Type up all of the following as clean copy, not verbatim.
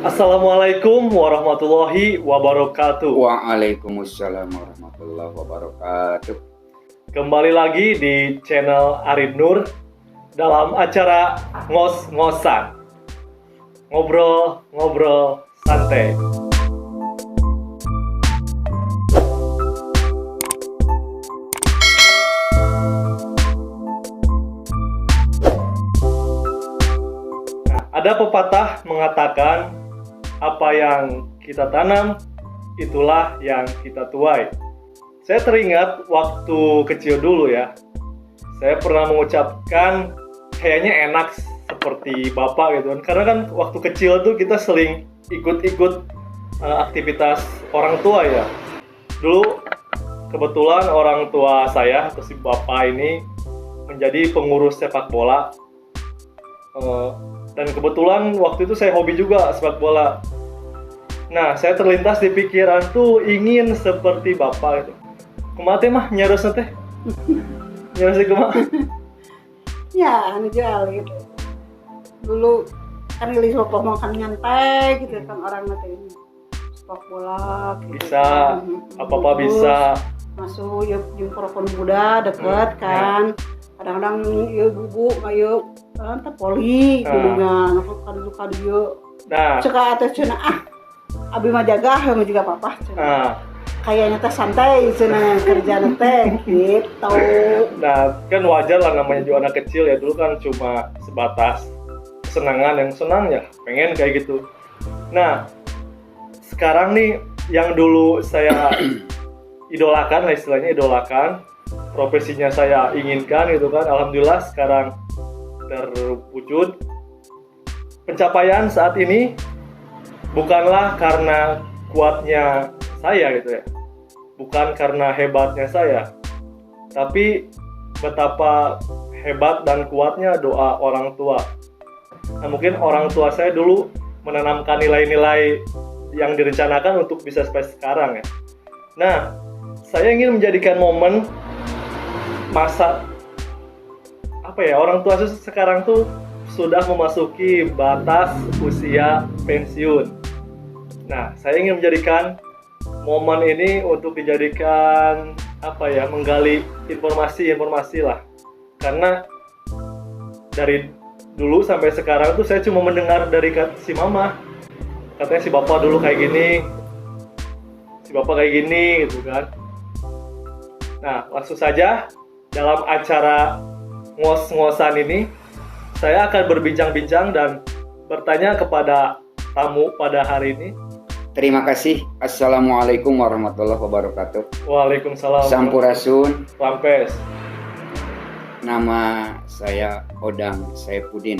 Assalamualaikum warahmatullahi wabarakatuh. Waalaikumsalam warahmatullahi wabarakatuh. Kembali lagi di channel Arid Nur dalam acara ngos-ngosan. Ngobrol-ngobrol santai. Nah, ada pepatah mengatakan apa yang kita tanam, itulah yang kita tuai. Saya teringat waktu kecil dulu ya. Saya pernah mengucapkan kayaknya enak seperti bapak gitu kan. Karena kan waktu kecil tuh kita sering ikut-ikut aktivitas orang tua ya. Dulu kebetulan orang tua saya atau si bapak ini menjadi pengurus sepak bola. Dan kebetulan waktu itu saya hobi juga sepak bola. Nah, saya terlintas di pikiran tuh ingin seperti bapak itu. Kumaha teh mah nyarosna teh? Nyarosna kumaha? Ya, anu jual gitu. Dulu kan gelis ngomong kan nyantai gitu kan orang nanti sepak bola gitu. Bisa, apa-apa bisa. Masuk yuk jumpa muda deket kan. Kadang-kadang yuk bubu, ayo teh poli gulungan, kan luka dia. Nah, Suka atas cina abi mah jaga yang juga papa cina. Kayaknya teh santai cina kerja teh gitu. nah kan wajar lah namanya juga anak kecil ya. Dulu kan cuma sebatas kesenangan yang senang ya, pengen kayak gitu. Nah, sekarang nih yang dulu saya idolakan lah istilahnya idolakan, profesinya saya inginkan gitu kan. Alhamdulillah sekarang terwujud. Pencapaian saat ini bukanlah karena kuatnya saya gitu ya, bukan karena hebatnya saya, tapi betapa hebat dan kuatnya doa orang tua. Nah, mungkin orang tua saya dulu menanamkan nilai-nilai yang direncanakan untuk bisa sampai sekarang ya. Nah, saya ingin menjadikan momen masa orang tua sekarang tuh sudah memasuki batas usia pensiun. Nah, saya ingin menjadikan momen ini untuk dijadikan menggali informasi lah. Karena dari dulu sampai sekarang tuh saya cuma mendengar dari si mama. Katanya si bapak dulu kayak gini, si bapak kayak gini gitu kan. Nah, langsung saja dalam acara ngos-ngosan ini saya akan berbincang-bincang dan bertanya kepada tamu pada hari ini. Terima kasih. Assalamualaikum warahmatullahi wabarakatuh. Waalaikumsalam. Sampurasun. Lampes. Nama saya Odang Saifuddin.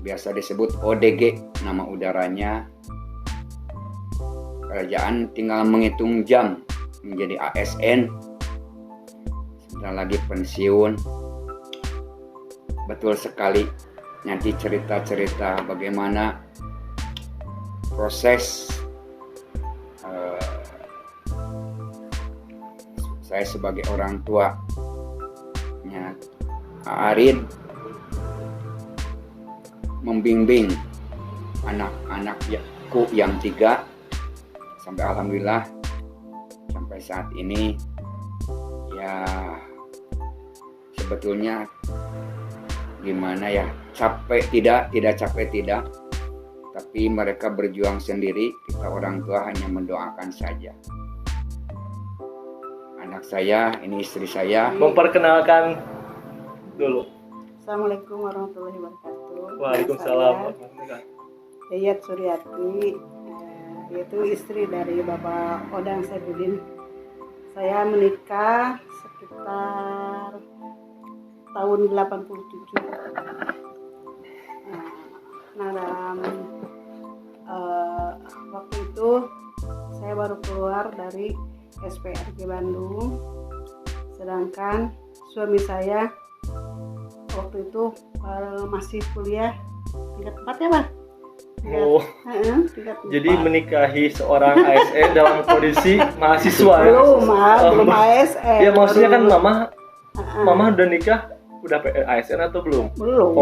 Biasa disebut ODG, nama udaranya. Kerajaan tinggal menghitung jam menjadi ASN. Sebentar lagi pensiun. Betul sekali. Nanti cerita-cerita bagaimana proses saya sebagai orang tua Arid membimbing anak-anakku yang 3 sampai alhamdulillah sampai saat ini ya sebetulnya gimana ya, capek tidak capek tidak, tapi mereka berjuang sendiri, kita orang tua hanya mendoakan saja. Anak saya, ini istri saya. Memperkenalkan dulu. Assalamualaikum warahmatullahi wabarakatuh. Waalaikumsalam. Yayat Suryati, yaitu istri dari Bapak Odang Saifuddin. Saya menikah sekitar tahun 87. Nah, dalam waktu itu saya baru keluar dari SPRG Bandung, sedangkan suami saya waktu itu masih kuliah tingkat 4 ya Bang? Jadi menikahi seorang ASN dalam kondisi mahasiswa ya? Belum ASN. Ya maksudnya kan mama udah nikah udah ASN atau belum? Belum,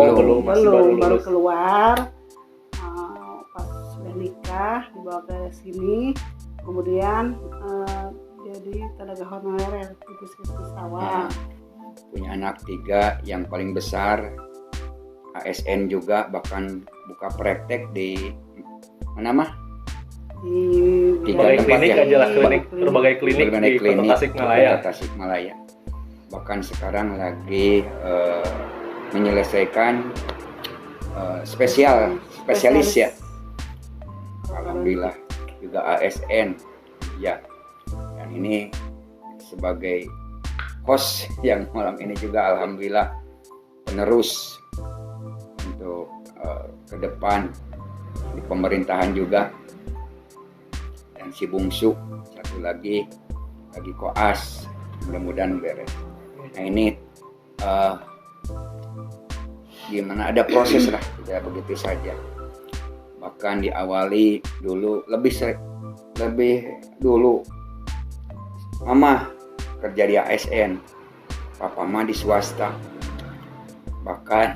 masih baru keluar. nikah dibawa ke sini, kemudian jadi tenaga honorer di Puskesmas Sawah. Punya anak 3, yang paling besar ASN juga, bahkan buka praktek di mana mah? Di berbagai klinik ya. aja lah, berbagai klinik di Kota Tasikmalaya. Tasikmalaya. Bahkan sekarang lagi menyelesaikan spesialis ya. Alhamdulillah juga ASN ya. Dan ini sebagai host yang malam ini juga alhamdulillah penerus untuk ke depan di pemerintahan juga. Dan si bungsu satu lagi koas, mudah-mudahan beres. Nah ini gimana, ada proses lah, tidak begitu saja. Bahkan diawali dulu lebih dulu mama kerja di ASN, papa mah di swasta. Bahkan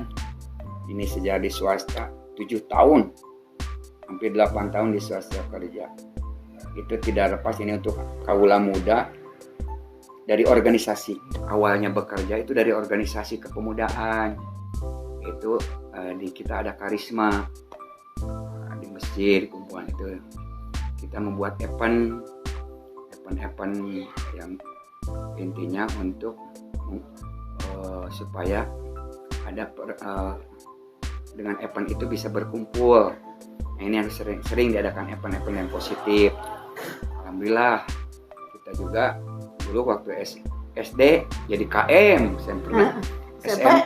ini sejak di swasta 7 tahun, hampir 8 tahun di swasta kerja. Itu tidak lepas ini untuk kaula muda dari organisasi. Awalnya bekerja itu dari organisasi kepemudaan. Itu di kita ada karisma di masjid, kumpulan itu kita membuat event yang intinya untuk supaya ada dengan event itu bisa berkumpul. Nah, ini harus sering diadakan event-event yang positif. Alhamdulillah kita juga dulu waktu SD jadi KM,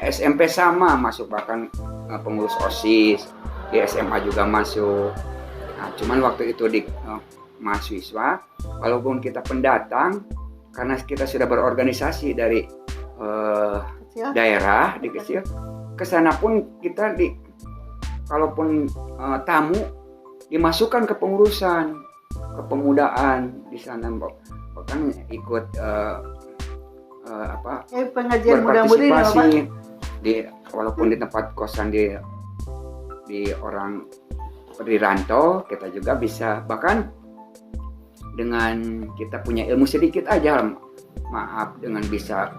SMP sama masuk, bahkan pengurus OSIS, di SMA juga masuk. Nah, cuman waktu itu di mahasiswa, walaupun kita pendatang, karena kita sudah berorganisasi dari daerah di kecil, kesana pun kita kalaupun tamu dimasukkan ke pengurusan kepemudaan di sana, bahkan ikut pengajian muda-mudi walaupun di tempat kosan di orang di rantau, kita juga bisa, bahkan dengan kita punya ilmu sedikit aja, maaf, dengan bisa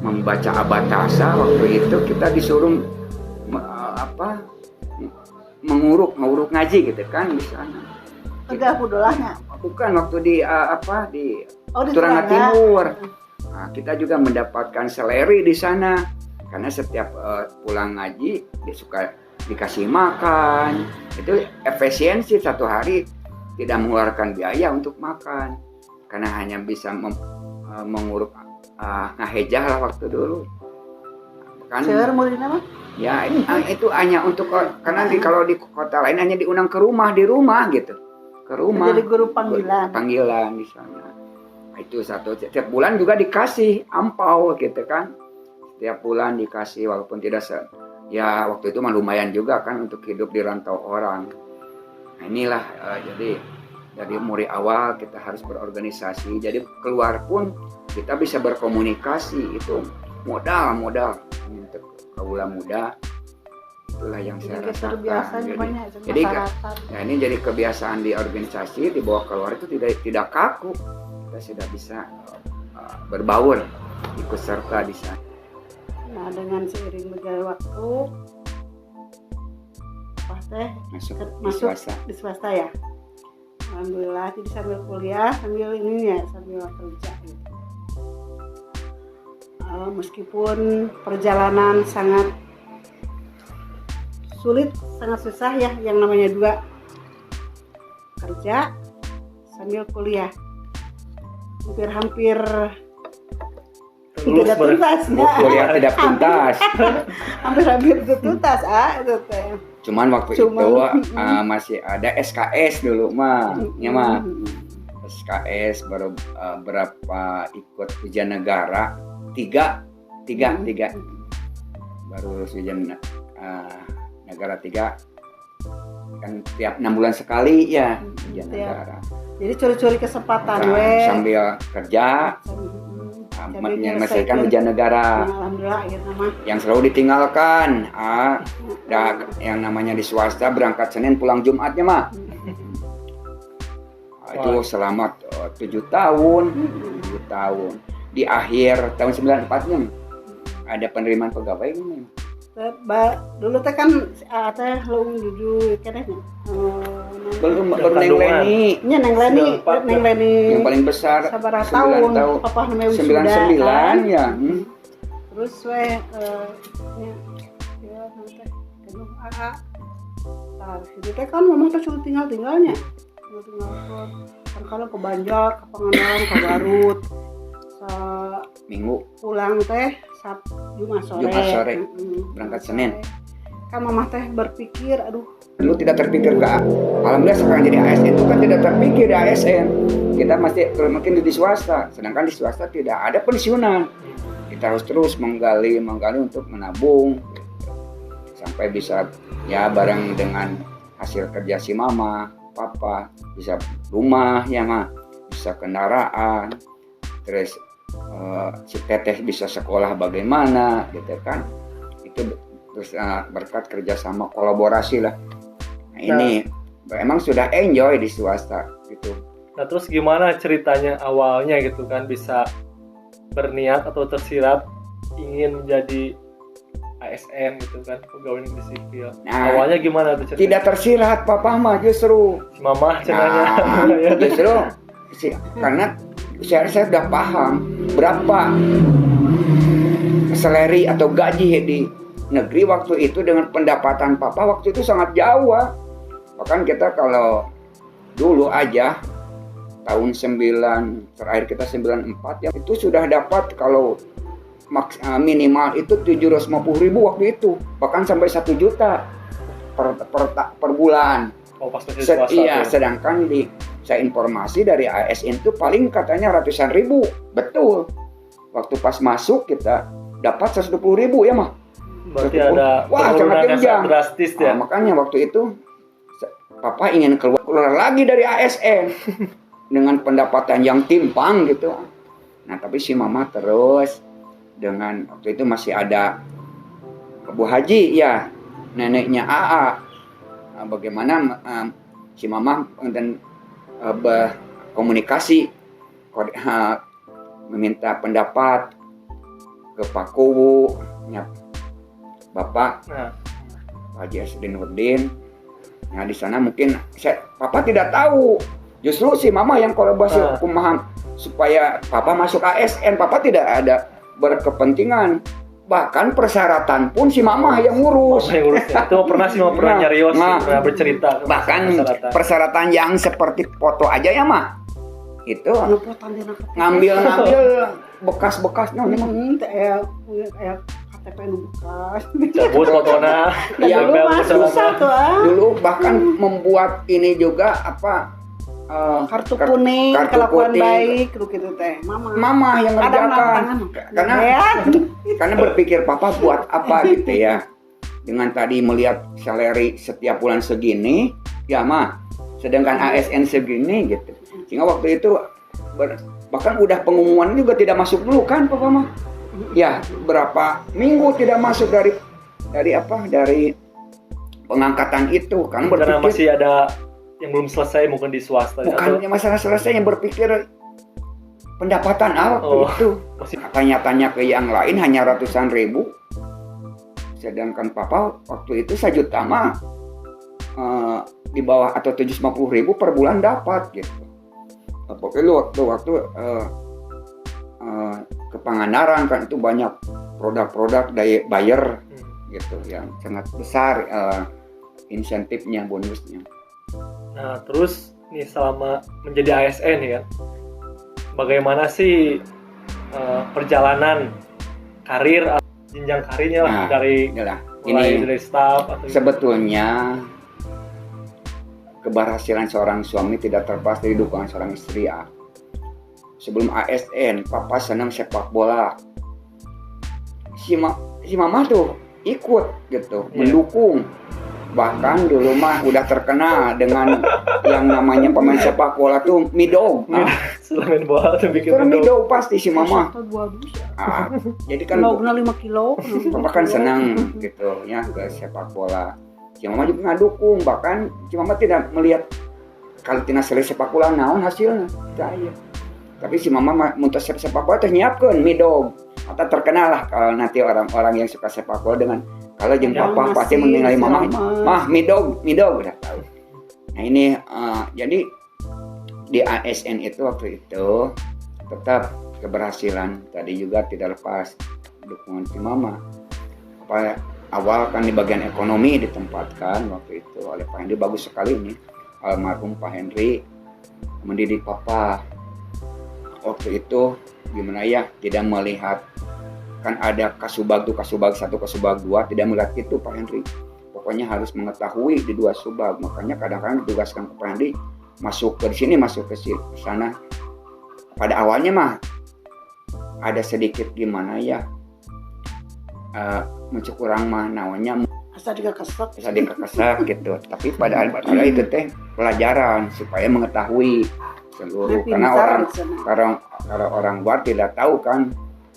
membaca abatasa, waktu itu kita disuruh menguruk ngaji gitu kan di sana. Bukan waktu di Turangga Timur. Nah, kita juga mendapatkan seleri di sana karena setiap pulang ngaji dia suka dikasih makan. Itu efisiensi, satu hari tidak mengeluarkan biaya untuk makan karena hanya bisa menguruk ngahejah lah waktu dulu. Kan ya itu hanya untuk, karena kalau di kota lain hanya diundang ke rumah gitu. Ke rumah. Jadi guru panggilan di sana. Nah, itu satu, setiap bulan juga dikasih ampau gitu kan. Setiap bulan dikasih, walaupun tidak ya waktu itu mah lumayan juga kan untuk hidup di rantau orang. Nah, inilah jadi dari mulai awal kita harus berorganisasi. Jadi keluar pun kita bisa berkomunikasi, itu modal untuk kaula muda. Itulah yang saya rasakan. Jadi ini jadi kebiasaan di organisasi, dibawa keluar itu tidak kaku. Kita sudah bisa berbaur, ikut serta di sana. Nah, dengan seiring berjalan waktu, masuk di swasta ya. Alhamdulillah, jadi sambil kuliah, sambil kerja gitu. Meskipun perjalanan sangat sulit, sangat susah ya, yang namanya juga kerja sambil kuliah, hampir tidak tuntas, kuliah tidak tuntas. hampir tuntas itu teh. Cuman waktu itu masih ada SKS dulu mah, SKS baru berapa ikut ujian negara, tiga baru lulus ujian negara 3 kan tiap 6 bulan sekali ya ujian negara. Jadi curi-curi kesempatan sambil kerja menyelesaikan ujian negara. Alhamdulillah yang selalu ditinggalkan yang namanya di swasta berangkat Senin pulang Jumatnya mah. Itu selama 7 tahun. 7 tahun. Di akhir tahun 94-nya ada penerimaan pegawai kan. Dulu teh kan teh leung juju keneh Baru Neng Leni. nya Neng Leni Yang paling besar sabaraha tahun papa namanya wisuda 99 ya. Terus we ya nanti kan AA. Tah situ teh kan memang teh tinggalnya. Tinggal kan kalau ke Banjar, ke Pangandaran, ke Garut. Minggu Pulang teh Jumat sore. Berangkat Senin. Kan mamah teh berpikir aduh Dulu tidak terpikir alhamdulillah sekarang jadi ASN itu kan tidak terpikir di ASN. Kita masih mungkin di swasta, sedangkan di swasta tidak ada pensiunan. Kita harus terus menggali untuk menabung sampai bisa ya bareng dengan hasil kerja si mama, papa, bisa rumah ya mah, bisa kendaraan, terus si teteh bisa sekolah bagaimana gitu kan. Itu terus berkat kerjasama kolaborasi lah. Nah, ini emang sudah enjoy di swasta gitu. Nah terus gimana ceritanya awalnya gitu kan bisa berniat atau tersirat ingin menjadi ASN gitu kan, pegawai negeri sipil. Nah, awalnya gimana tuh ceritanya? Tidak tersirat papa mah justru. Si mamah cenanya. Justru karena saya sudah paham berapa salary atau gaji di negeri waktu itu dengan pendapatan papa waktu itu sangat jauh. Bahkan kita kalau dulu aja tahun 9 terakhir kita 94 ya itu sudah dapat kalau minimal itu 750.000 waktu itu, bahkan sampai 1 juta per bulan. Oh, pas swasta. Iya, sedangkan saya informasi dari ASN itu paling katanya ratusan ribu. Betul. Waktu pas masuk kita dapat 120.000 ya mah. Berarti ada penurunan yang sangat drastis ya. Makanya waktu itu papa ingin keluar lagi dari ASN dengan pendapatan yang timpang gitu. Nah tapi si mama terus dengan waktu itu masih ada Bu Haji ya, neneknya AA. Nah, bagaimana si mama dan berkomunikasi meminta pendapat ke Pak Kuwu, Bapak Haji Asdinuddin. Nah di sana mungkin papa tidak tahu. Justru si mama yang kolaborasi pemaham supaya papa masuk ASN. Papa tidak ada berkepentingan. Bahkan persyaratan pun si mama yang ngurus. Itu pernah nyarios, pernah bercerita. Bahkan persyaratan yang seperti foto aja ya mah. Itu ngambil bekas-bekasnya KTP bekas. Cabut fotona. Ya, dulu bahkan membuat ini juga kartu kuning, kelakuan baik, gitu teh. Mama yang ngerjakan. Karena berpikir papa buat apa gitu ya. Dengan tadi melihat salary setiap bulan segini, ya mah. Sedangkan ASN segini gitu. Sehingga waktu itu bahkan udah pengumuman juga tidak masuk dulu kan papa mah. Ya, berapa minggu tidak masuk dari pengangkatan itu kan karena masih ada yang belum selesai mungkin di swasta. Bukannya masalah selesai, yang berpikir pendapatan itu. Tanya-tanya ke yang lain hanya ratusan ribu. Sedangkan papa waktu itu 1 juta mah di bawah atau 750.000 per bulan dapat gitu. Pokoknya waktu ke Pangandaran kan itu banyak produk-produk dari buyer gitu yang sangat besar insentifnya, bonusnya. Nah terus nih selama menjadi ASN ya, bagaimana sih perjalanan karir, jenjang karirnya lah dari staff atau sebetulnya keberhasilan seorang suami tidak terlepas dari dukungan seorang istri ya. Sebelum ASN, papa senang sepak bola. Si mama tuh ikut gitu, mendukung. Bahkan dulu mah udah terkenal dengan yang namanya pemain sepak bola tuh midog. Selain bola tuh bikin midog pasti si mama. Jadi kan 5 kilo. Papa kan senang gitu ya ke sepak bola. Si mama juga nggak dukung, bahkan si mama tidak melihat kalau tina seri sepak bola naon hasilnya saya. Tapi si mama muntah sepak bola teh nyiapkeun midog. Atau terkenal lah kalau nanti orang-orang yang suka sepak bola dengan kalau jeung papa pasti menilai mama, mah midog udah tahu. Nah ini jadi di ASN itu waktu itu tetap keberhasilan tadi juga tidak lepas dukungan si mama. Awal kan di bagian ekonomi ditempatkan waktu itu oleh Pak Henry, bagus sekali ini almarhum Pak Henry mendidik papa waktu itu gimana ya, tidak melihat kan ada kasubag 1, kasubag 2, tidak melihat itu Pak Henry. Pokoknya harus mengetahui di 2 subag. Makanya kadang-kadang ditugaskan ke Pak Henry masuk ke sini, masuk ke sana. Pada awalnya mah ada sedikit gimana ya, mencuk urang mah namanya asa dikekesak gitu. Tapi pada itu teh pelajaran supaya mengetahui seluruh, karena orang luar tidak tahu kan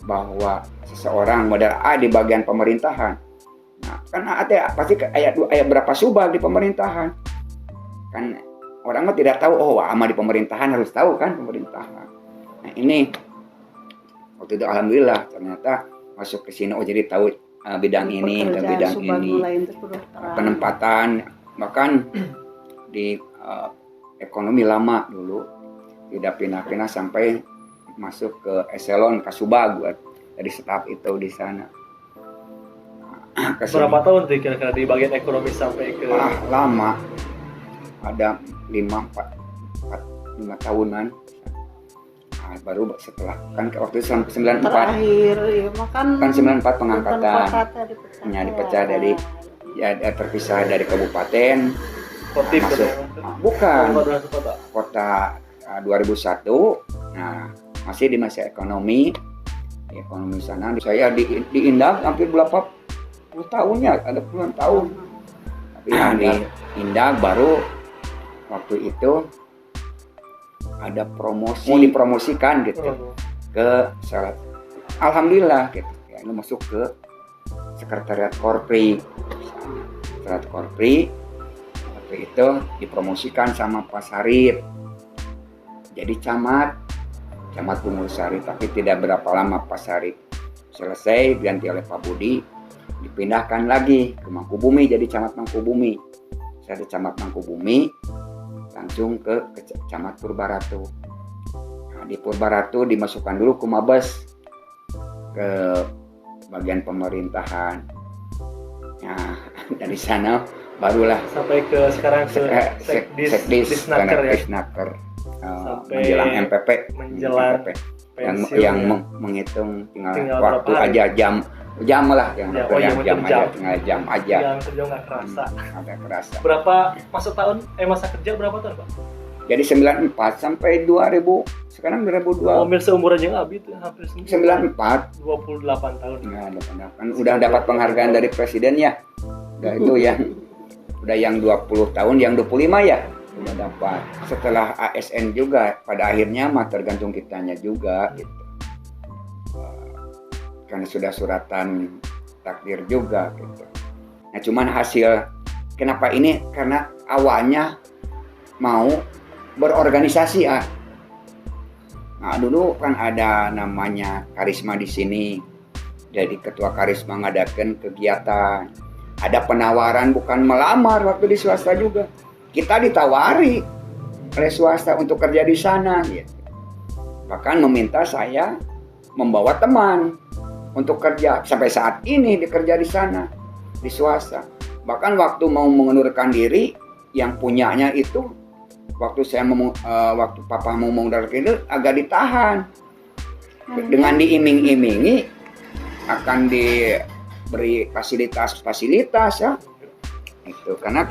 bahwa seseorang model A di bagian pemerintahan. Nah, kan ada pasti ayat berapa subag di pemerintahan. Kan orang mah tidak tahu, oh ama di pemerintahan harus tahu kan pemerintahan. Nah, ini waktu itu alhamdulillah ternyata masuk ke sini, oh jadi tahu bidang ini dan bidang ini. Penempatan bahkan di ekonomi lama dulu tidak pindah-pindah sampai masuk ke eselon kasubag buat jadi staf itu di sana. Berapa tahun tuh kira-kira di bagian ekonomi sampai ke? Lama, ada 5 tahunan. Baru setelah kan waktu itu 94 terakhir ya kan 94 pengangkatan dipecat dari terpisah dari kabupaten masuk bukan kota 2001. Nah masih di masa ekonomi sana saya di Indah hampir berapa puluh tahun ya, ada puluhan tahun. Tapi di Indah baru waktu itu ada promosi, mau dipromosikan gitu ke salah, alhamdulillah gitu ya, ini masuk ke sekretariat Korpri waktu itu dipromosikan sama Pak Sarip jadi camat Bungul-Sari. Tapi tidak berapa lama Pak Sarip selesai diganti oleh Pak Budi, dipindahkan lagi ke Mangkubumi jadi camat Mangkubumi. Saya di camat Mangkubumi langsung ke Camat Purbaratu. Nah, di Purbaratu dimasukkan dulu ke Mabes, ke bagian pemerintahan. Nah, dari sana barulah sampai ke sekarang ke Sekdisnaker ya. Menjelang MPP, yang menghitung tinggal waktu aja jam lah yang tinggal jam aja. Yang kerja nggak kerasa. Agak kerasa. Berapa masa kerja berapa tahun Pak? Jadi 94 sampai 2000, sekarang 2002. Hampir seumuran yang Abi itu, hampir 94. 28 tahun. Nah, udah dapat penghargaan dari presiden ya. Udah itu yang 20 tahun, yang 25 ya. Udah dapat. Setelah ASN juga, pada akhirnya mah tergantung kitanya juga gitu. Karena sudah suratan takdir juga gitu. Nah cuman hasil kenapa ini, karena awalnya mau berorganisasi Nah dulu kan ada namanya Karisma di sini, jadi ketua Karisma ngadakan kegiatan, ada penawaran, bukan melamar waktu di swasta juga, kita ditawari oleh swasta untuk kerja di sana gitu. Bahkan meminta saya membawa teman untuk kerja, sampai saat ini dikerja di sana di swasta. Bahkan waktu mau mengundurkan diri, yang punyanya itu waktu waktu papa mau mengundurkan diri agak ditahan dengan diiming-imingi akan diberi fasilitas ya itu, karena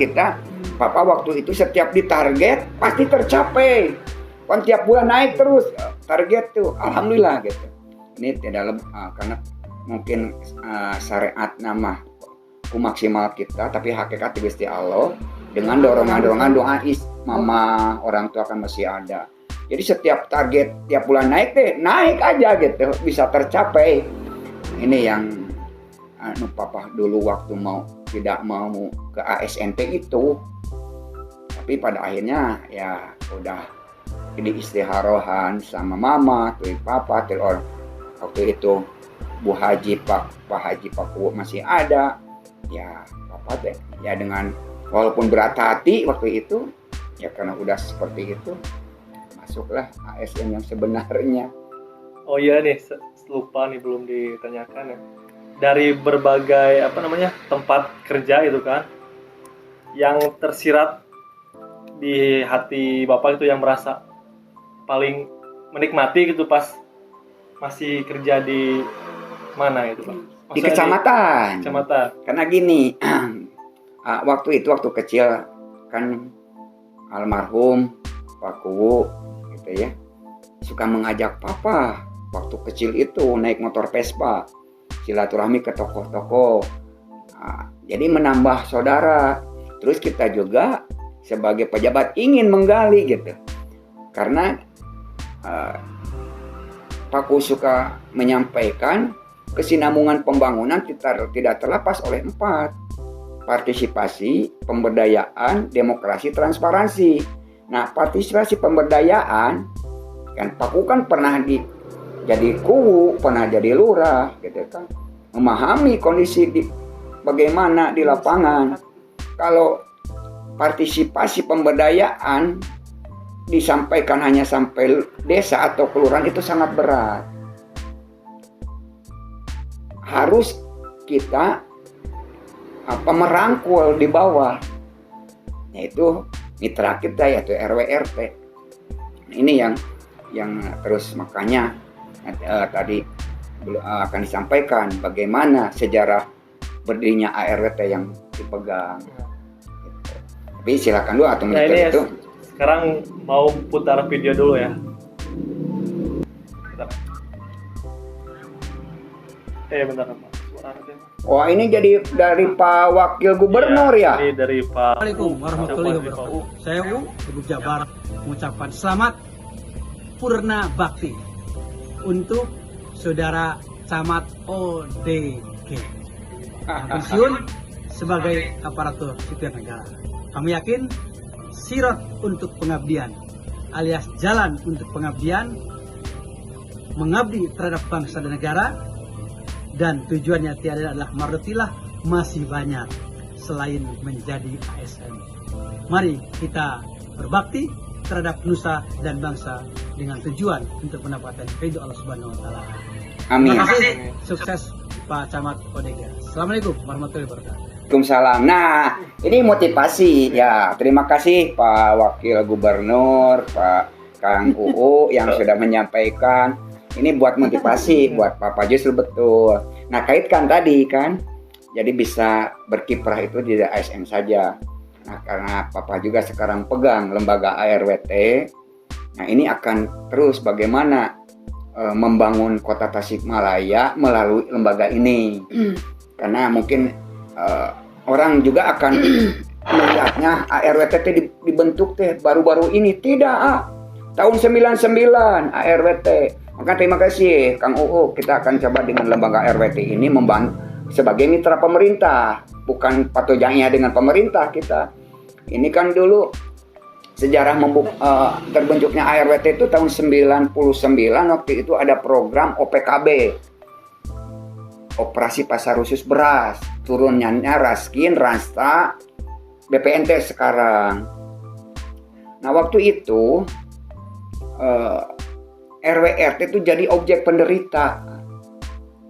papa waktu itu setiap ditarget pasti tercapai, kan tiap bulan naik terus target tuh, alhamdulillah gitu. Ini tidak karena mungkin syariat nama maksimal kita, tapi hakikat Gusti Allah dengan dorongan doa mama orang tua kan masih ada. Jadi setiap target tiap bulan naik aja gitu, bisa tercapai. Ini yang papa dulu waktu tidak mau ke ASNT itu, Tapi pada akhirnya ya udah jadi istiharohan sama mama, tuh papa, tuh orang waktu itu Bu Haji Pak Haji Pak Kuwo masih ada. Ya papa teh ya dengan walaupun berat hati waktu itu ya karena udah seperti itu masuklah ASN yang sebenarnya. Oh iya nih, lupa nih belum ditanyakan ya. Dari berbagai tempat kerja itu kan, yang tersirat di hati Bapak itu yang merasa paling menikmati gitu pas masih kerja di mana itu Pak? Di kecamatan. Kecamatan. Karena gini, waktu kecil kan almarhum Pak Kuwu gitu ya suka mengajak papa waktu kecil itu naik motor Vespa silaturahmi ke tokoh-tokoh. Jadi menambah saudara. Terus kita juga sebagai pejabat ingin menggali gitu. Karena Pak Kuwu suka menyampaikan kesinambungan pembangunan tidak terlepas oleh 4. Partisipasi, pemberdayaan, demokrasi, transparansi. Nah, partisipasi pemberdayaan kan Pak Kuwu kan pernah jadi Kuwu, pernah jadi lurah gitu kan. Memahami kondisi bagaimana di lapangan. Kalau partisipasi pemberdayaan disampaikan hanya sampai desa atau kelurahan itu sangat berat. Harus kita merangkul di bawah, yaitu mitra kita yaitu RW RT. Ini yang terus makanya tadi akan disampaikan bagaimana sejarah berdirinya ARWT yang dipegang. Gitu. Tapi silakan dulu atau ini itu. Sekarang mau putar video dulu ya. Bentar Pak. Wah, ini jadi dari Pak Wakil Gubernur ya? Ini dari Pak. Assalamualaikum warahmatullahi wabarakatuh. Saya Ibu Jabar mengucapkan selamat Purna Bakti untuk saudara Camat ODG yang pensiun sebagai aparatur sipil negara. Kami yakin sirot untuk pengabdian alias jalan untuk pengabdian mengabdi terhadap bangsa dan negara, dan tujuannya tiada adalah mardotilah masih banyak selain menjadi ASN. Mari kita berbakti terhadap nusa dan bangsa dengan tujuan untuk mendapatkan ridho Allah Subhanahu wa taala. Amin. Terima kasih. Sukses Pak Camat ODG. Assalamualaikum warahmatullahi wabarakatuh. Waalaikumsalam. Nah, ini motivasi ya. Terima kasih Pak Wakil Gubernur, Pak Kang UU yang sudah menyampaikan. Ini buat motivasi buat Papa justru betul. Nah, kaitkan tadi kan, jadi bisa berkiprah itu di ASN saja. Nah, karena Papa juga sekarang pegang lembaga ARWT, nah ini akan terus bagaimana membangun kota Tasikmalaya melalui lembaga ini. Karena mungkin orang juga akan melihatnya ARWT dibentuk baru-baru ini. Tidak, tahun 99 ARWT. Maka terima kasih Kang UU, kita akan coba dengan lembaga RWT ini membantu sebagai mitra pemerintah, bukan patojangnya dengan pemerintah kita. Ini kan dulu sejarah terbentuknya ARWT itu tahun 99, waktu itu ada program OPKB, Operasi Pasar Khusus Beras, turunnya Raskin, Rasta, BPNT sekarang. Nah waktu itu RW RT itu jadi objek penderita,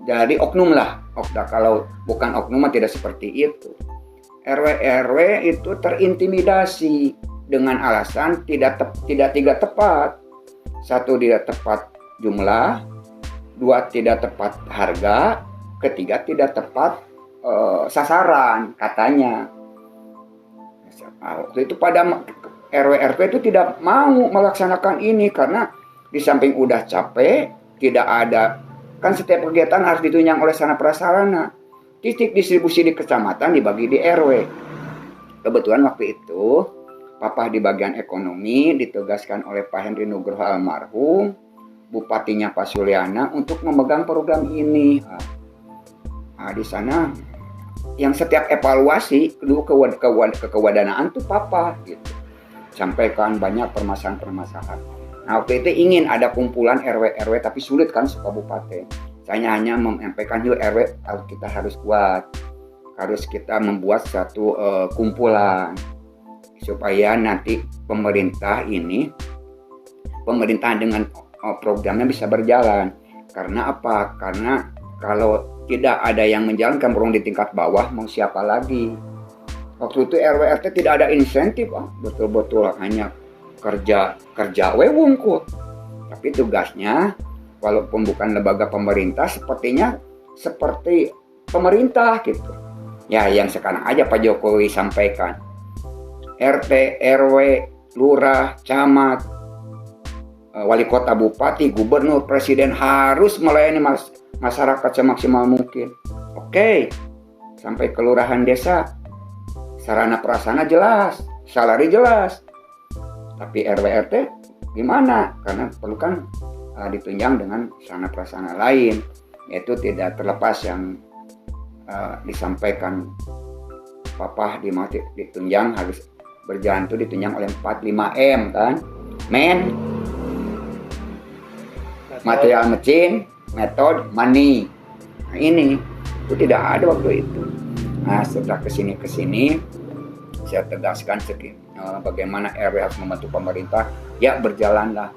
jadi oknum lah. Kalau bukan oknum tidak seperti itu. RW itu terintimidasi dengan alasan tidak tepat. 1, tidak tepat jumlah, 2, tidak tepat harga, 3, tidak tepat sasaran katanya. Waktu itu pada RW RT itu tidak mau melaksanakan ini karena di samping udah capek, tidak ada, kan setiap kegiatan harus ditunjang oleh sarana prasarana. Titik distribusi di kecamatan dibagi di RW. Kebetulan waktu itu, Papa di bagian ekonomi ditugaskan oleh Pak Henry Nugroho almarhum, Bupatinya Pak Sulyana untuk memegang program ini. Nah, di sana, yang setiap evaluasi dulu kewadanaan tuh Papa gitu. sampaikan banyak permasalahan-permasalahan. Nah, waktu itu ingin ada kumpulan RW tapi sulit kan kabupaten. Saya hanya menyampaikan yuk RW kita harus kuat, harus kita membuat satu kumpulan supaya nanti pemerintah dengan programnya bisa berjalan. Karena apa? Karena kalau tidak ada yang menjalankan program di tingkat bawah, mau siapa lagi? Waktu itu RW RT tidak ada insentif, betul-betul hanya kerja wungkul. Tapi tugasnya walaupun bukan lembaga pemerintah, sepertinya seperti pemerintah gitu. Ya, yang sekarang aja Pak Jokowi sampaikan. RT, RW, lurah, camat, wali kota, bupati, gubernur, presiden harus melayani masyarakat semaksimal mungkin. Oke, sampai kelurahan desa, sarana prasarana jelas, salari jelas. Tapi RW RT gimana? Karena perlu kan ditunjang dengan sarana prasarana lain, yaitu tidak terlepas yang disampaikan Papa ditunjang harus berjalan itu ditunjang oleh 45M kan, material mesin, metode, money. Nah, ini itu tidak ada waktu itu. Nah, setelah kesini saya tegaskan bagaimana RW harus membantu pemerintah, ya berjalanlah.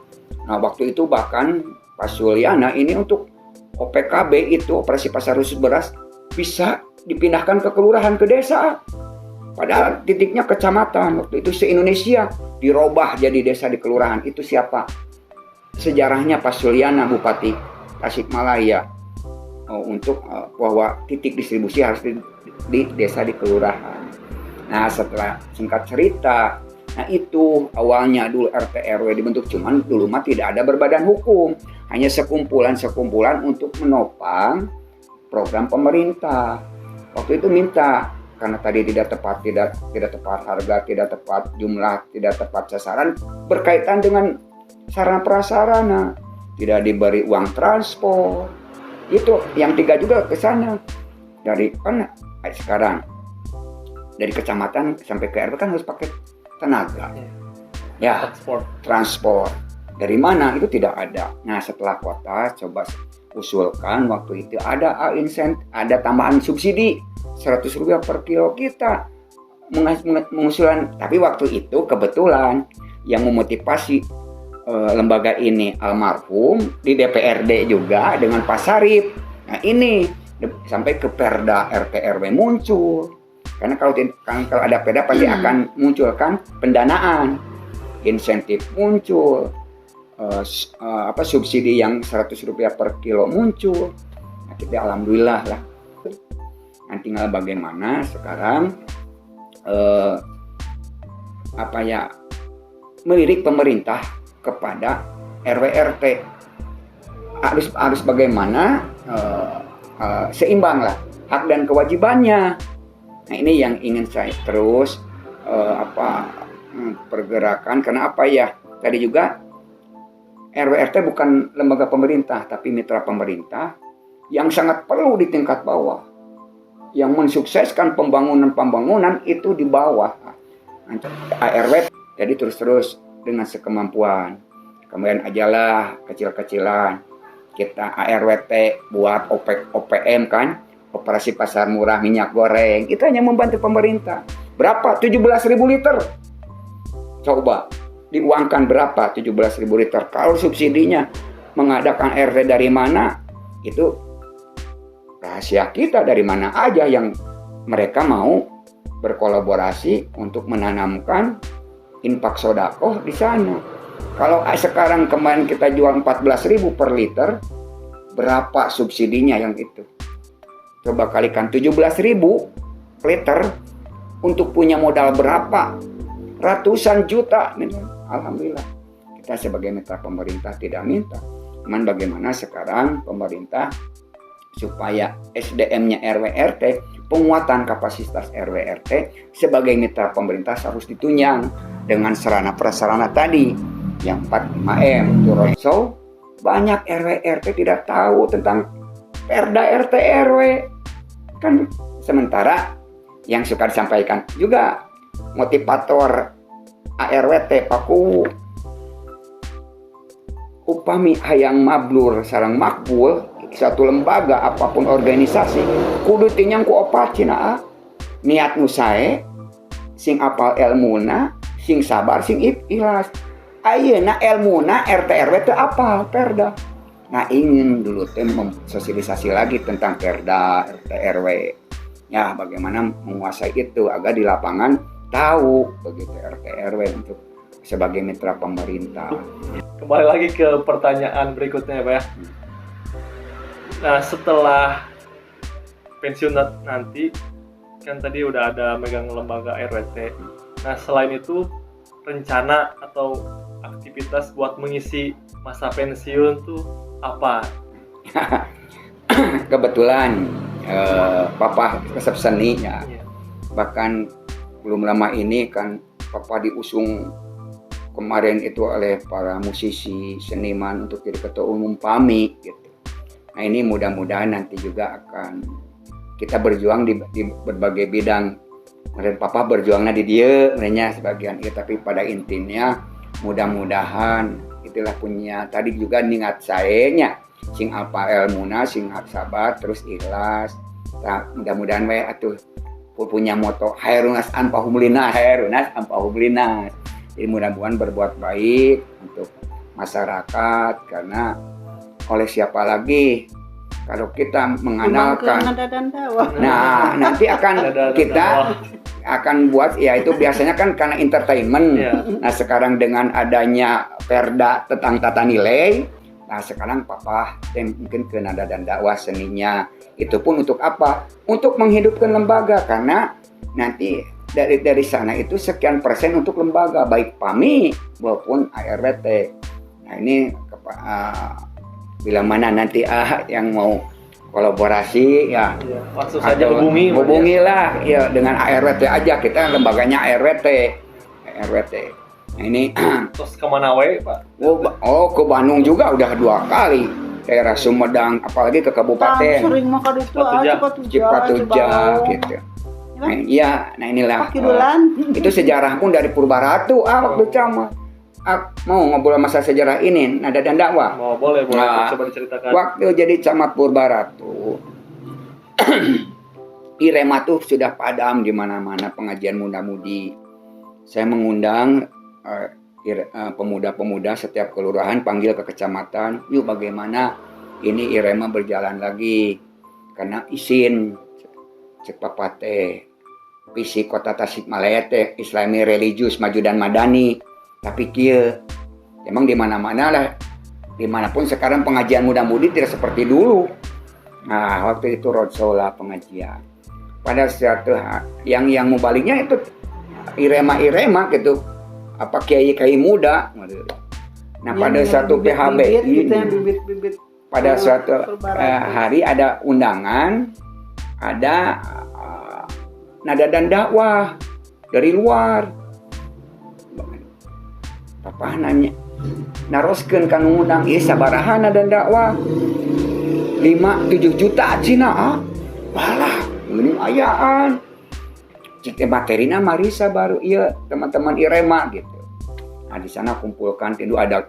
Nah, waktu itu bahkan Pak Sulyana ini untuk OPKB itu, operasi pasar khusus beras, bisa dipindahkan ke kelurahan, ke desa. Padahal titiknya kecamatan. Waktu itu se-Indonesia dirubah jadi desa di kelurahan. Itu siapa? Sejarahnya Pak Sulyana, Bupati Tasikmalaya. Untuk bahwa titik distribusi harus di desa, di kelurahan. Nah, setelah singkat cerita, nah itu awalnya dulu RT RW dibentuk, cuman dulu mah tidak ada berbadan hukum. Hanya sekumpulan untuk menopang program pemerintah. Waktu itu minta, karena tadi tidak tepat harga, tidak tepat jumlah, tidak tepat sasaran, berkaitan dengan sarana prasarana, tidak diberi uang transport. Itu yang 3 juga ke sana. Dari kan sekarang dari kecamatan sampai ke RW kan harus pakai tenaga. Ya, transport. Dari mana? Itu tidak ada. Nah, setelah kota coba usulkan waktu itu ada tambahan subsidi Rp100 per kilo. Kita mengusulkan, tapi waktu itu kebetulan yang memotivasi lembaga ini almarhum di DPRD juga dengan Pak Sarip. Nah, ini sampai ke Perda RT RW muncul. Karena kalau ada Perda pasti akan munculkan pendanaan, insentif muncul, subsidi yang Rp100 per kilo muncul. Nah, kita alhamdulillah lah. Nah, tinggal bagaimana sekarang melirik pemerintah kepada RW RT harus bagaimana seimbang lah hak dan kewajibannya. Nah, ini yang ingin saya terus pergerakan. Karena tadi juga RW RT bukan lembaga pemerintah tapi mitra pemerintah yang sangat perlu di tingkat bawah. Yang mensukseskan pembangunan itu di bawah. ARW jadi terus dengan sekemampuan. Kemudian ajalah kecil-kecilan. Kita ARWT buat OPM kan, operasi pasar murah minyak goreng. Itu hanya membantu pemerintah. Berapa? 17.000 liter. Coba diuangkan berapa 17.000 liter. Kalau subsidinya mengadakan RT dari mana? Itu rahasia kita, dari mana aja yang mereka mau berkolaborasi untuk menanamkan infak sodakoh di sana. Kalau sekarang kemarin kita jual 14.000 per liter, berapa subsidinya yang itu? Coba kalikan 17.000 liter untuk punya modal berapa? Ratusan juta. Alhamdulillah. Kita sebagai mitra pemerintah tidak minta. Cuman bagaimana sekarang pemerintah supaya SDM-nya RW RT, penguatan kapasitas RW RT sebagai mitra pemerintah harus ditunjang dengan sarana prasarana tadi yang 45M. So, banyak RW RT tidak tahu tentang Perda RT RW. Kan sementara yang suka disampaikan juga motivator ARWT paku upami hayang mablur sareng makbul satu lembaga apapun organisasi kudu tinyang ku opat cenah niat nu sae sing apal elmuna sing sabar sing ikhlas ayeuna elmuna RT RW teh apal perda. Nah ingin dulu teh mensosialisasi lagi tentang perda RT RW ya bagaimana menguasai itu agar di lapangan tahu begitu RT RW untuk sebagai mitra pemerintah. Kembali lagi ke pertanyaan berikutnya Pak ya. Nah setelah pensiun nanti kan tadi udah ada megang lembaga RWT. Nah selain itu rencana atau aktivitas buat mengisi masa pensiun tuh apa? Kebetulan Papa resep seni ya. Bahkan belum lama ini kan Papa diusung kemarin itu oleh para musisi seniman untuk jadi ketua umum PAMI gitu. Nah ini mudah-mudahan nanti juga akan kita berjuang di berbagai bidang. Kemarin Papa berjuangnya di dia, sebenarnya sebagian itu, tapi pada intinya mudah-mudahan itulah punya tadi juga niat sayanya sing apa elmuna, sing sabar, terus ikhlas. Nah, mudah-mudahan we atuh punya moto hairunas anpahumlinas, hairunas anpahumlinas. Jadi mudah-mudahan berbuat baik untuk masyarakat karena oleh siapa lagi kalau kita mengandalkan nah nanti akan kita akan buat ya itu biasanya kan karena entertainment. Nah sekarang dengan adanya perda tentang tata nilai, nah sekarang Papa mungkin ke nada dan dakwah seninya itu pun untuk apa? Untuk menghidupkan lembaga karena nanti dari sana itu sekian persen untuk lembaga baik PAMI maupun ARWT. Nah ini bila mana nanti yang mau kolaborasi ya langsung saja hubungilah ya dengan ARWT aja, kita lembaganya ARWT. Nah ini terus kemana we Pak? Ke Bandung juga udah 2 kali, daerah Sumedang apalagi ke kabupaten sering makan itu Cipatujah gitu. Nah inilah itu sejarah pun dari Purbaratu waktu cama. Mau ngobrol masa sejarah ini nada dan dakwah. Boleh coba diceritakan. Waktu jadi camat Purbaratu Irema tuh sudah padam di mana-mana pengajian muda-mudi. Saya mengundang pemuda-pemuda setiap kelurahan panggil ke kecamatan, yuk bagaimana ini Irema berjalan lagi karena izin cek papate visi kota Tasikmalaya teh Islami religius maju dan madani. Tapi kieu emang di mana-mana lah, dimanapun sekarang pengajian muda-mudi tidak seperti dulu. Nah waktu itu roadshow lah pengajian. Pada suatu yang mubaliknya itu irema gitu, apa kiai muda. Nah pada suatu PHB ini, pada suatu hari ada undangan, ada nada dan dakwah dari luar. Papa nanya, naroskeun kan ngundang ieu sabaraha dan dakwah 5-7 juta cina balah geuning ayaan cik materina marisa baru iya teman-teman Irema gitu. Nah di sana kumpulkan itu ada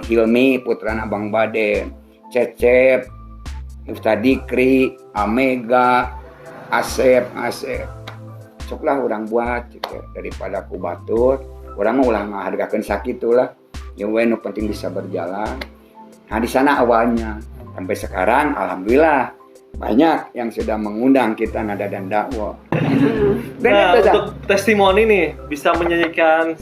Hilmi putrana Abang Baden, Cecep, Iftadikri, Amega, Asep. Coklah orang buat gitu daripada ku batur. Orang mau ulah menghargakan sakit lah, yang nu penting bisa berjalan. Nah di sana awalnya sampai sekarang, alhamdulillah banyak yang sudah mengundang kita nada dan dakwah. Nah untuk testimoni nih bisa menyanyikan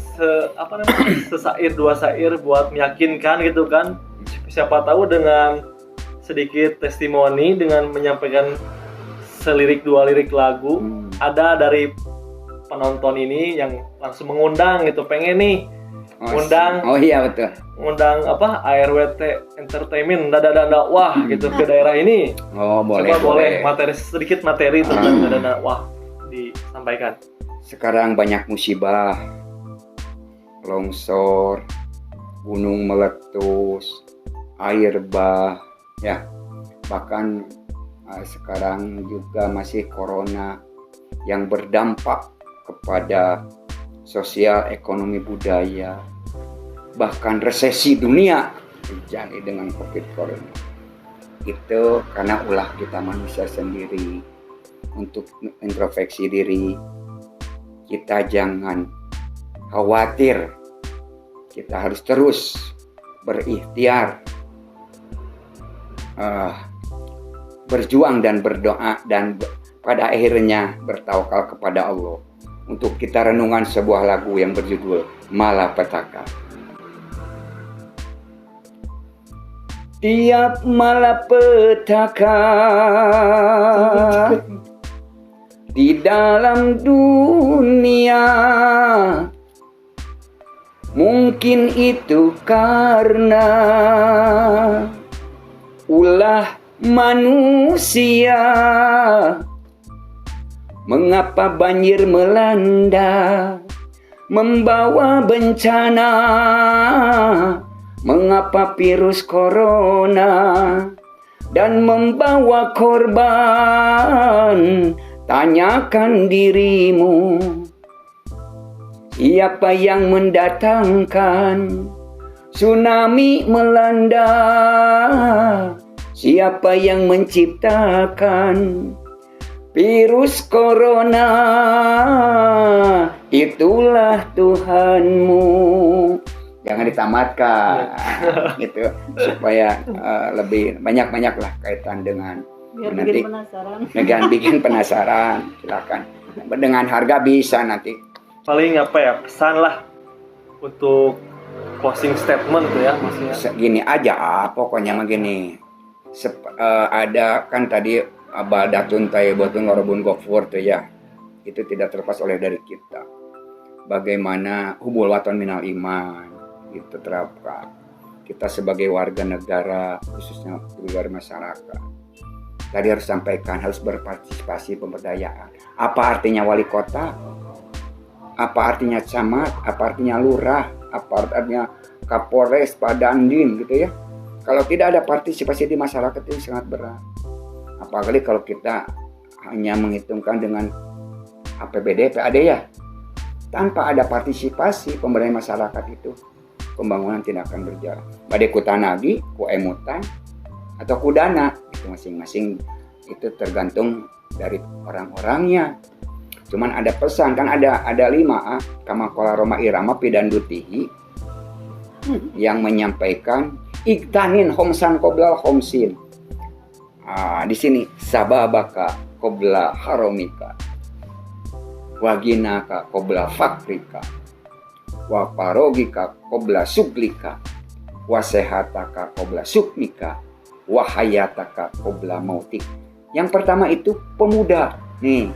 sesair 2 sair buat meyakinkan gitu kan. Siapa tahu dengan sedikit testimoni dengan menyampaikan selirik 2 lirik lagu ada dari penonton ini yang langsung mengundang gitu, pengen nih undang betul ngundang ARWT Entertainment nada dan dakwah gitu ke daerah ini. Boleh sedikit materi tentang nada dan dakwah disampaikan. Sekarang banyak musibah, longsor, gunung meletus, air bah ya, bahkan sekarang juga masih corona yang berdampak kepada sosial, ekonomi, budaya, bahkan resesi dunia terjadi dengan COVID Corona. Itu karena ulah kita manusia sendiri. Untuk introspeksi diri, kita jangan khawatir, kita harus terus berikhtiar, berjuang dan berdoa, dan pada akhirnya bertawakal kepada Allah. Untuk kita renungan sebuah lagu yang berjudul Malapetaka. Tiap malapetaka di dalam dunia, mungkin itu karena ulah manusia. Mengapa banjir melanda, membawa bencana? Mengapa virus corona dan membawa korban? Tanyakan dirimu, siapa yang mendatangkan tsunami melanda? Siapa yang menciptakan virus corona? Itulah Tuhanmu. Jangan ditamatkan, gitu, supaya lebih banyak lah kaitan dengan Biar nanti bikin penasaran. bikin penasaran. Silakan, dengan harga bisa nanti. Paling apa ya, pesan lah untuk closing statement tuh ya, maksudnya. Segini aja, pokoknya mah gini. Ada kan tadi badatun tayyibun warabun ghafur tuh ya. Itu tidak terlepas oleh dari kita. Bagaimana hubul watan minal iman itu terapkan. Kita sebagai warga negara, khususnya warga masyarakat, tadi harus sampaikan, harus berpartisipasi pemberdayaan. Apa artinya wali kota? Apa artinya camat? Apa artinya lurah? Apa artinya kapolres, padandim gitu ya? Kalau tidak ada partisipasi di masyarakat itu sangat berat. Apalagi kalau kita hanya menghitungkan dengan APBD, PAD ya. Tanpa ada partisipasi pemberdayaan masyarakat itu, pembangunan tidak akan berjalan. Badai kutanagi, ku emutan, atau kudana, itu masing-masing itu tergantung dari orang-orangnya. Cuman ada pesan, kan ada 5 kama qala Roma Irama pidandutihi yang menyampaikan iktanin homsan qoblal homsin. Di sini sababaka qobla haromika, waginaka qobla fakrika, wa parogika qobla suglika, wa sehataka qobla sukmika, wa hayataka qobla mautik. Yang pertama itu pemuda. Nih,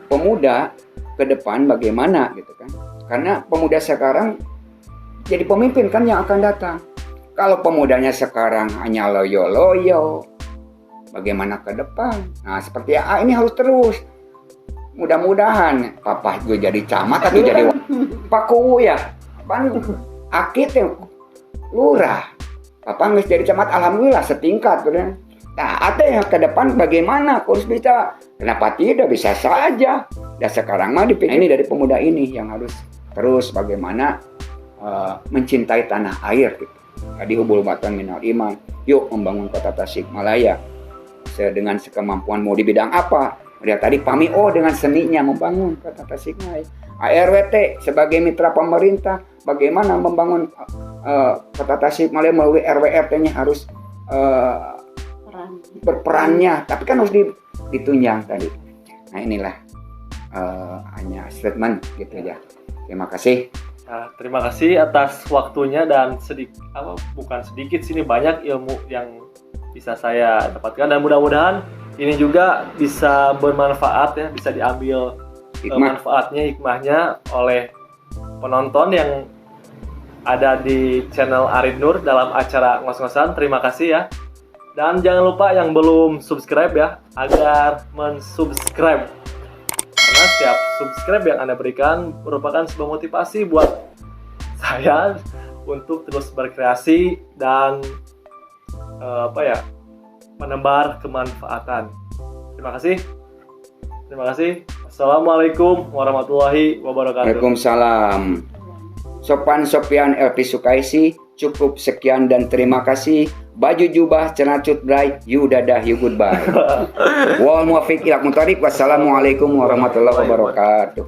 pemuda ke depan bagaimana gitu kan? Karena pemuda sekarang jadi pemimpin kan yang akan datang. Kalau pemudanya sekarang hanya loyo-loyo, bagaimana ke depan? Nah, seperti ini harus terus. Mudah-mudahan papa gue jadi camat atau jadi paku ya. Pan akit ya lurah. Papa nggak jadi camat, alhamdulillah setingkat gitu. Nah, ada yang ke depan bagaimana? Harus bisa. Kenapa tidak? Bisa saja. Dan sekarang mah dipikir ini dari pemuda ini yang harus terus bagaimana mencintai tanah air gitu. Tadi hubul batan minal iman. Yuk membangun kota Tasikmalaya. Dengan sekemampuan mau di bidang apa? Dia tadi PAMIO dengan seninya membangun kota Tasikmalaya. ARWT sebagai mitra pemerintah bagaimana membangun kota Tasikmalaya melalui RW-RT-nya harus berperannya, tapi kan harus ditunjang tadi. Nah inilah hanya statement gitu ya. Terima kasih. Nah, terima kasih atas waktunya dan bukan sedikit sini banyak ilmu yang bisa saya dapatkan dan mudah-mudahan ini juga bisa bermanfaat ya, bisa diambil manfaatnya, hikmahnya oleh penonton yang ada di channel Arid Nur dalam acara ngos-ngosan. Terima kasih ya. Dan jangan lupa yang belum subscribe ya, agar mensubscribe. Karena setiap subscribe yang Anda berikan merupakan sebuah motivasi buat saya untuk terus berkreasi dan menebar kemanfaatan. Terima kasih. Assalamualaikum warahmatullahi wabarakatuh. Waalaikumsalam. Sopan Sopian Elvi Sukaisi, cukup sekian dan terima kasih. Baju jubah cenacut bray, you dadah, you goodbye. Wal muwafiq ila muthariq. Wassalamualaikum warahmatullahi wabarakatuh.